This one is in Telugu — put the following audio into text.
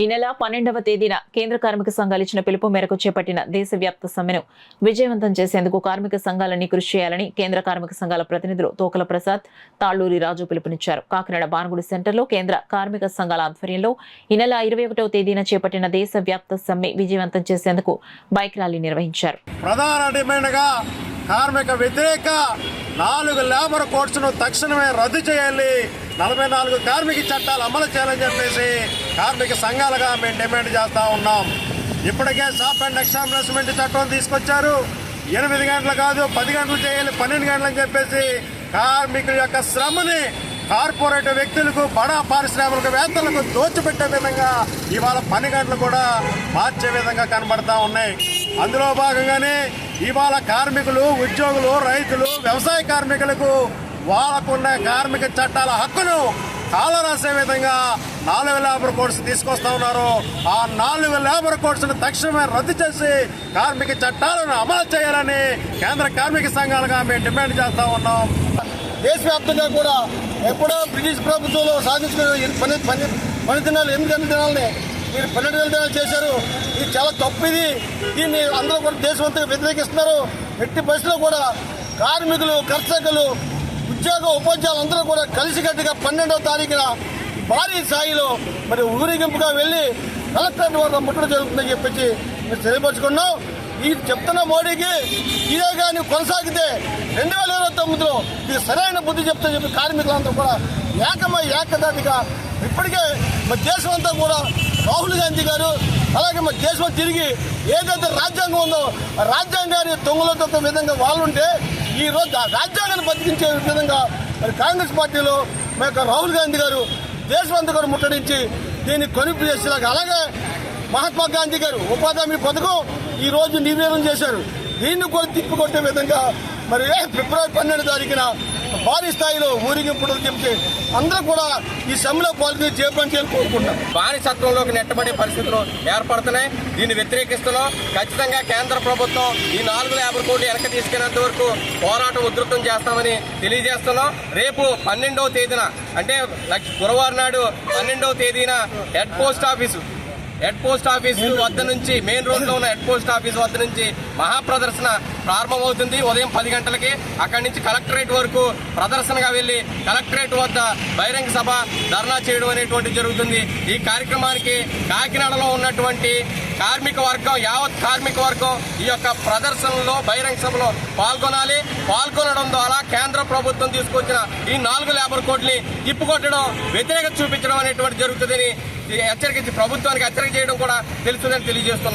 ఈ నెల 12వ తేదీన కేంద్ర కార్మిక సంఘాలు ఇచ్చిన పిలుపు మేరకు చేపట్టిన దేశవ్యాప్త సమ్మెను విజయవంతం చేసేందుకు కార్మిక సంఘాలన్నీ కృషి చేయాలని కేంద్ర కార్మిక సంఘాల ప్రతినిధులు తోకల ప్రసాద్, తాళ్లూరి రాజు పిలుపునిచ్చారు. కాకినాడ బాన్గుడి సెంటర్లో కేంద్ర కార్మిక సంఘాల ఆధ్వర్యంలో ఈ నెల 21వ తేదీన చేపట్టిన దేశవ్యాప్త సమ్మె విజయవంతం చేసేందుకు బైక్ ర్యాలీ నిర్వహించారు. ప్రధాన డిమాండ్గా కార్మిక వ్యతిరేక 4 లేబర్ కోడ్స్ను తక్షణమే రద్దు చేయాలి, 44 కార్మిక చట్టాలు అమలు చేయాలని చెప్పేసి కార్మిక సంఘాలుగా మేము డిమాండ్ చేస్తూ ఉన్నాం. ఇప్పటికే షాప్ అండ్ ఎస్టాబ్లిష్మెంట్ చట్టం తీసుకొచ్చారు. 8 గంటలు కాదు 10 గంటలు చేయాలి, 12 గంటలు అని చెప్పేసి కార్మికుల యొక్క శ్రమని కార్పొరేట్ వ్యక్తులకు, బడా పారిశ్రామికవేత్తలకు దోచిపెట్టే విధంగా ఇవాళ 10 గంటలు కూడా మార్చే విధంగా కనబడతా ఉన్నాయి. అందులో భాగంగానే ఇవాళ కార్మికులు, ఉద్యోగులు, రైతులు, వ్యవసాయ కార్మికులకు వాళ్ళకున్న కార్మిక చట్టాల హక్కును కాలరాసే విధంగా 4 లేబర్ కోడ్స్ తీసుకొస్తా ఉన్నారు. ఆ 4 లేబర్ కోడ్స్ను తక్షణమే రద్దు చేసి కార్మిక చట్టాలను అమలు చేయాలని కేంద్ర కార్మిక సంఘాలుగా మేము డిమాండ్ చేస్తా ఉన్నాం. దేశవ్యాప్తంగా కూడా ఎప్పుడో బ్రిటిష్ ప్రభుత్వంలో సాధించుకున్న 8 దినాలని మీరు 12 దినాలు చేశారు. ఇది చాలా తప్పు. దీన్ని అందరూ కూడా దేశమంతా వ్యతిరేకిస్తున్నారు. ఎట్టి పరిస్థితుల్లో కూడా కార్మికులు, కర్షకులు, ఉద్యోగ ఉపాధ్యాయులు అందరూ కూడా కలిసికట్టుగా 12వ తారీఖున భారీ స్థాయిలో మరి ఊరేగింపుగా వెళ్ళి కలెక్టరేట్ వద్ద ముట్టడి జరుగుతుందని చెప్పేసి మేము తెలియపరుచుకున్నాం. ఇది చెప్తున్న మోడీకి ఇదే కానీ కొనసాగితే 2029లో ఇది సరైన బుద్ధి చెప్తాని చెప్పి కార్మికులందరూ కూడా ఏకదాటిగా ఇప్పటికే మన దేశం అంతా కూడా రాహుల్ గాంధీ గారు, అలాగే మన దేశం తిరిగి ఏదైతే రాజ్యాంగం ఉందో ఆ రాజ్యాంగాన్ని తొంగలో తొక్క విధంగా వాళ్ళు ఉంటే ఈ రోజు ఆ రాజ్యాంగాన్ని బతికించే విధంగా మరి కాంగ్రెస్ పార్టీలో మా యొక్క రాహుల్ గాంధీ గారు దేశం అంతా కూడా ముట్టడించి దీన్ని కొనుపు చేసేలాగా, అలాగే మహాత్మా గాంధీ గారు ఉపాధి హామీ పథకం ఈ రోజు నిర్వీర్యం చేశారు. దీన్ని కూడా తిప్పికొట్టే విధంగా మరి ఫిబ్రవరి 12వ తారీఖున భారీ స్థాయిలో ఊరేగింపుడు చెప్తే అందరూ కూడా ఈ సమ్మెలో పాల్గొని చేపని కోరుకుంటాం. బానిసత్వంలోకి నెట్టబడే పరిస్థితులు ఏర్పడుతున్నాయి. దీన్ని వ్యతిరేకిస్తున్నాం. ఖచ్చితంగా కేంద్ర ప్రభుత్వం ఈ 4 లేబర్ కోడ్లు వెనక్కి తీసుకునేంత వరకు పోరాటం ఉధృతం చేస్తామని తెలియజేస్తున్నాం. రేపు 12వ తేదీన అంటే గురువారం నాడు 12వ తేదీన హెడ్ పోస్ట్ ఆఫీస్ వద్ద నుంచి, మెయిన్ రోడ్లో ఉన్న హెడ్ పోస్ట్ ఆఫీస్ వద్ద నుంచి మహాప్రదర్శన ప్రారంభమవుతుంది. ఉదయం 10 గంటలకి అక్కడి నుంచి కలెక్టరేట్ వరకు ప్రదర్శనగా వెళ్లి కలెక్టరేట్ వద్ద బహిరంగ సభ, ధర్నా చేయడం అనేటువంటి జరుగుతుంది. ఈ కార్యక్రమానికి కాకినాడలో ఉన్నటువంటి యావత్ కార్మిక వర్గం ఈ యొక్క ప్రదర్శనలో, బహిరంగ సభలో పాల్గొనడం ద్వారా కేంద్ర ప్రభుత్వం తీసుకొచ్చిన ఈ 4 లేబర్ కోడ్ని తిప్పుకొట్టడం, వ్యతిరేకత చూపించడం అనేటువంటి జరుగుతుందని ప్రభుత్వానికి హెచ్చరిక చేయడం కూడా తెలుస్తుందని తెలియజేస్తున్నాం.